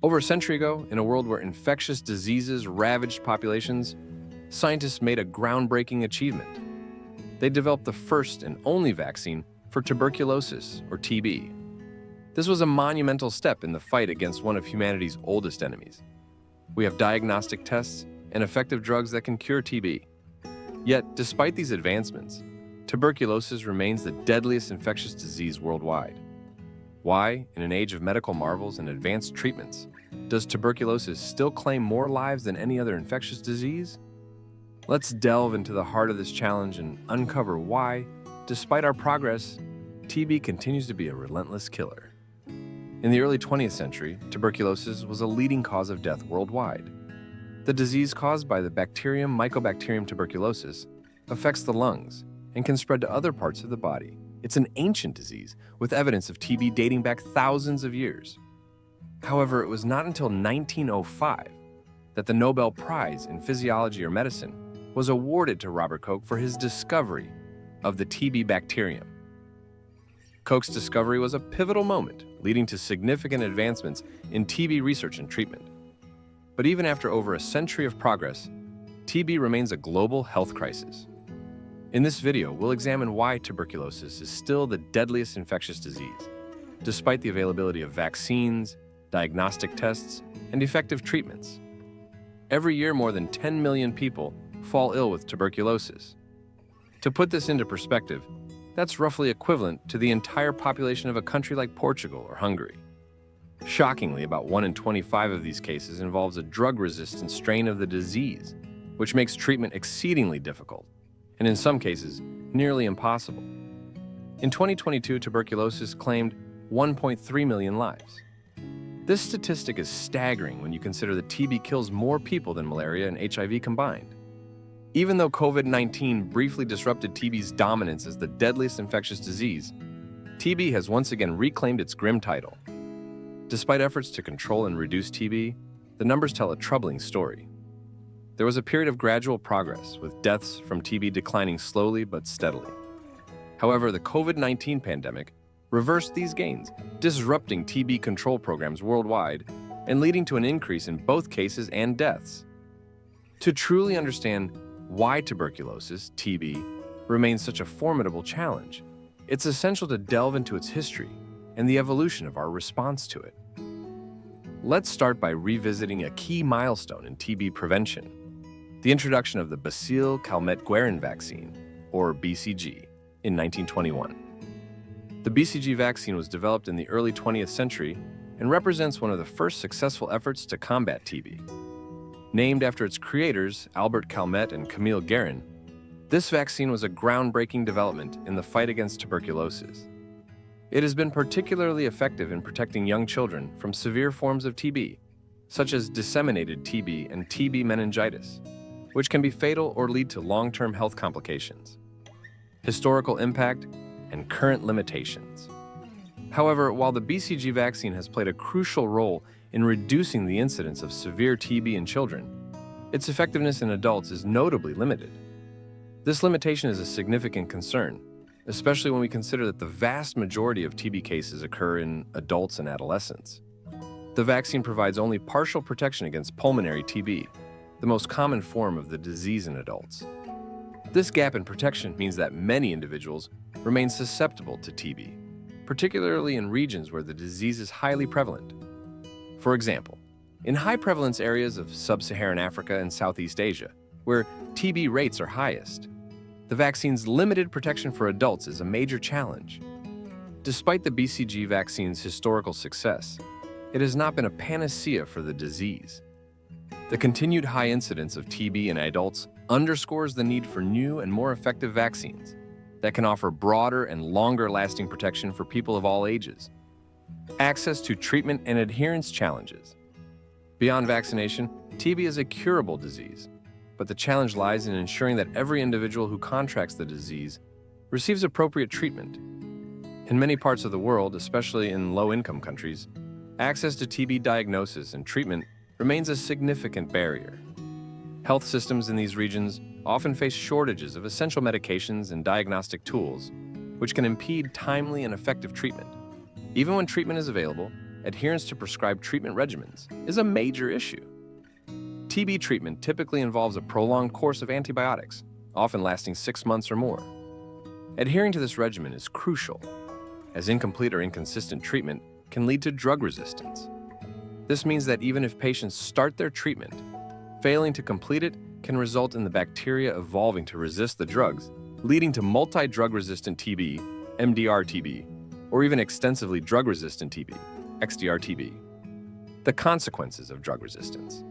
Over a century ago, in a world where infectious diseases ravaged populations, scientists made a groundbreaking achievement. They developed the first and only vaccine for tuberculosis, or TB. This was a monumental step in the fight against one of humanity's oldest enemies. We have diagnostic tests and effective drugs that can cure TB. Yet, despite these advancements, tuberculosis remains the deadliest infectious disease worldwide. Why, in an age of medical marvels and advanced treatments, does tuberculosis still claim more lives than any other infectious disease? Let's delve into the heart of this challenge and uncover why, despite our progress, TB continues to be a relentless killer. In the early 20th century, tuberculosis was a leading cause of death worldwide. The disease caused by the bacterium Mycobacterium tuberculosis affects the lungs and can spread to other parts of the body. It's an ancient disease with evidence of TB dating back thousands of years. However, it was not until 1905 that the Nobel Prize in Physiology or Medicine was awarded to Robert Koch for his discovery of the TB bacterium. Koch's discovery was a pivotal moment, leading to significant advancements in TB research and treatment. But even after over a century of progress, TB remains a global health crisis. In this video, we'll examine why tuberculosis is still the deadliest infectious disease, despite the availability of vaccines, diagnostic tests, and effective treatments. Every year, more than 10 million people fall ill with tuberculosis. To put this into perspective, that's roughly equivalent to the entire population of a country like Portugal or Hungary. Shockingly, about 1 in 25 of these cases involves a drug-resistant strain of the disease, which makes treatment exceedingly difficult, and in some cases, nearly impossible. In 2022, tuberculosis claimed 1.3 million lives. This statistic is staggering when you consider that TB kills more people than malaria and HIV combined. Even though COVID-19 briefly disrupted TB's dominance as the deadliest infectious disease, TB has once again reclaimed its grim title. Despite efforts to control and reduce TB, the numbers tell a troubling story. There was a period of gradual progress, with deaths from TB declining slowly but steadily. However, the COVID-19 pandemic reversed these gains, disrupting TB control programs worldwide and leading to an increase in both cases and deaths. To truly understand why tuberculosis, TB, remains such a formidable challenge, it's essential to delve into its history and the evolution of our response to it. Let's start by revisiting a key milestone in TB prevention: the introduction of the Bacille-Calmette-Guerin vaccine, or BCG, in 1921. The BCG vaccine was developed in the early 20th century and represents one of the first successful efforts to combat TB. Named after its creators, Albert Calmette and Camille Guerin, this vaccine was a groundbreaking development in the fight against tuberculosis. It has been particularly effective in protecting young children from severe forms of TB, such as disseminated TB and TB meningitis, which can be fatal or lead to long-term health complications. Historical impact and current limitations. However, while the BCG vaccine has played a crucial role in reducing the incidence of severe TB in children, its effectiveness in adults is notably limited. This limitation is a significant concern, especially when we consider that the vast majority of TB cases occur in adults and adolescents. The vaccine provides only partial protection against pulmonary TB, the most common form of the disease in adults. This gap in protection means that many individuals remain susceptible to TB, particularly in regions where the disease is highly prevalent. For example, in high-prevalence areas of sub-Saharan Africa and Southeast Asia, where TB rates are highest, the vaccine's limited protection for adults is a major challenge. Despite the BCG vaccine's historical success, it has not been a panacea for the disease. The continued high incidence of TB in adults underscores the need for new and more effective vaccines that can offer broader and longer-lasting protection for people of all ages. Access to treatment and adherence challenges. Beyond vaccination, TB is a curable disease, but the challenge lies in ensuring that every individual who contracts the disease receives appropriate treatment. In many parts of the world, especially in low-income countries, access to TB diagnosis and treatment remains a significant barrier. Health systems in these regions often face shortages of essential medications and diagnostic tools, which can impede timely and effective treatment. Even when treatment is available, adherence to prescribed treatment regimens is a major issue. TB treatment typically involves a prolonged course of antibiotics, often lasting 6 months or more. Adhering to this regimen is crucial, as incomplete or inconsistent treatment can lead to drug resistance. This means that even if patients start their treatment, failing to complete it can result in the bacteria evolving to resist the drugs, leading to multi-drug-resistant TB, MDR-TB, or even extensively drug-resistant TB, XDR-TB. The consequences of drug resistance.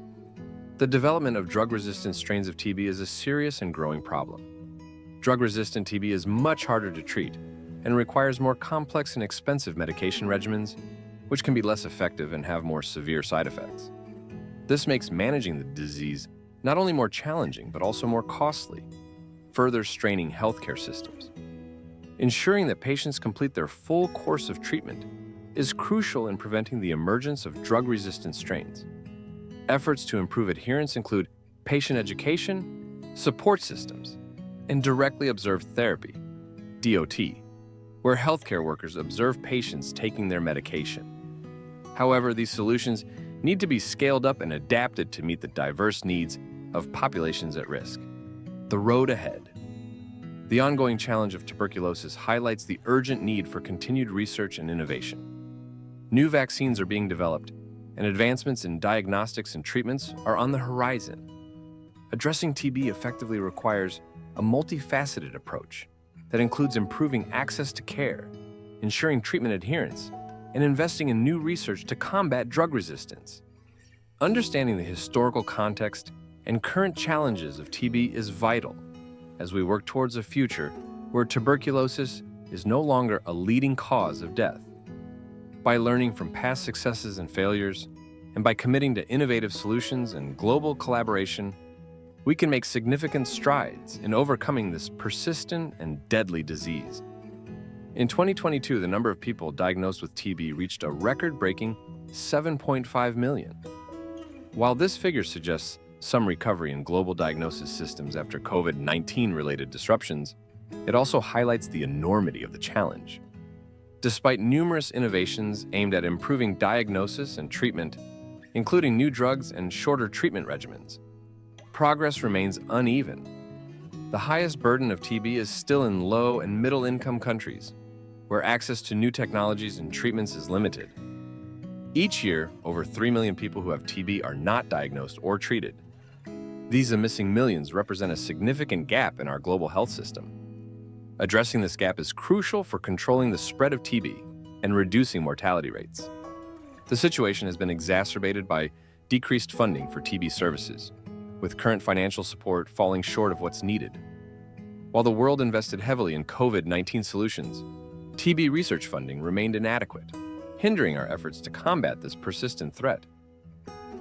The development of drug-resistant strains of TB is a serious and growing problem. Drug-resistant TB is much harder to treat and requires more complex and expensive medication regimens, which can be less effective and have more severe side effects. This makes managing the disease not only more challenging, but also more costly, further straining healthcare systems. Ensuring that patients complete their full course of treatment is crucial in preventing the emergence of drug-resistant strains. Efforts to improve adherence include patient education, support systems, and directly observed therapy, DOT, where healthcare workers observe patients taking their medication. However, these solutions need to be scaled up and adapted to meet the diverse needs of populations at risk. The road ahead. The ongoing challenge of tuberculosis highlights the urgent need for continued research and innovation. New vaccines are being developed, and advancements in diagnostics and treatments are on the horizon. Addressing TB effectively requires a multifaceted approach that includes improving access to care, ensuring treatment adherence, and investing in new research to combat drug resistance. Understanding the historical context and current challenges of TB is vital as we work towards a future where tuberculosis is no longer a leading cause of death. By learning from past successes and failures, and by committing to innovative solutions and global collaboration, we can make significant strides in overcoming this persistent and deadly disease. In 2022, the number of people diagnosed with TB reached a record-breaking 7.5 million. While this figure suggests some recovery in global diagnosis systems after COVID-19 related disruptions, it also highlights the enormity of the challenge. Despite numerous innovations aimed at improving diagnosis and treatment, including new drugs and shorter treatment regimens, progress remains uneven. The highest burden of TB is still in low and middle-income countries, where access to new technologies and treatments is limited. Each year, over 3 million people who have TB are not diagnosed or treated. These missing millions represent a significant gap in our global health system. Addressing this gap is crucial for controlling the spread of TB and reducing mortality rates. The situation has been exacerbated by decreased funding for TB services, with current financial support falling short of what's needed. While the world invested heavily in COVID-19 solutions, TB research funding remained inadequate, hindering our efforts to combat this persistent threat.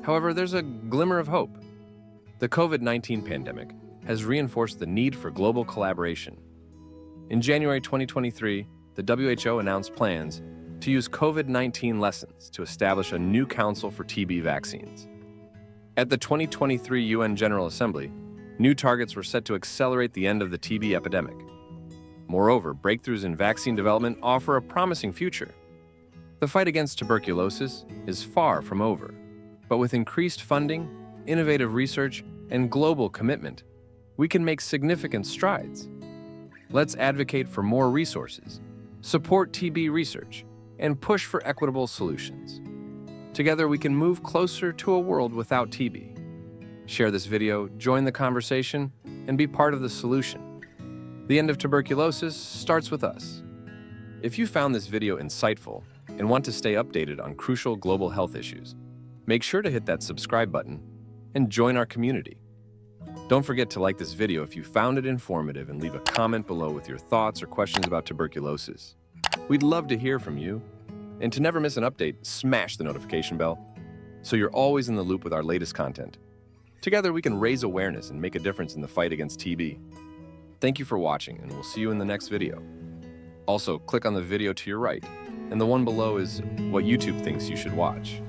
However, there's a glimmer of hope. The COVID-19 pandemic has reinforced the need for global collaboration. In January 2023, the WHO announced plans to use COVID-19 lessons to establish a new council for TB vaccines. At the 2023 UN General Assembly, new targets were set to accelerate the end of the TB epidemic. Moreover, breakthroughs in vaccine development offer a promising future. The fight against tuberculosis is far from over, but with increased funding, innovative research, and global commitment, we can make significant strides. Let's advocate for more resources, support TB research, and push for equitable solutions. Together, we can move closer to a world without TB. Share this video, join the conversation, and be part of the solution. The end of tuberculosis starts with us. If you found this video insightful and want to stay updated on crucial global health issues, make sure to hit that subscribe button and join our community. Don't forget to like this video if you found it informative and leave a comment below with your thoughts or questions about tuberculosis. We'd love to hear from you. And to never miss an update, smash the notification bell so you're always in the loop with our latest content. Together, we can raise awareness and make a difference in the fight against TB. Thank you for watching, and we'll see you in the next video. Also, click on the video to your right, and the one below is what YouTube thinks you should watch.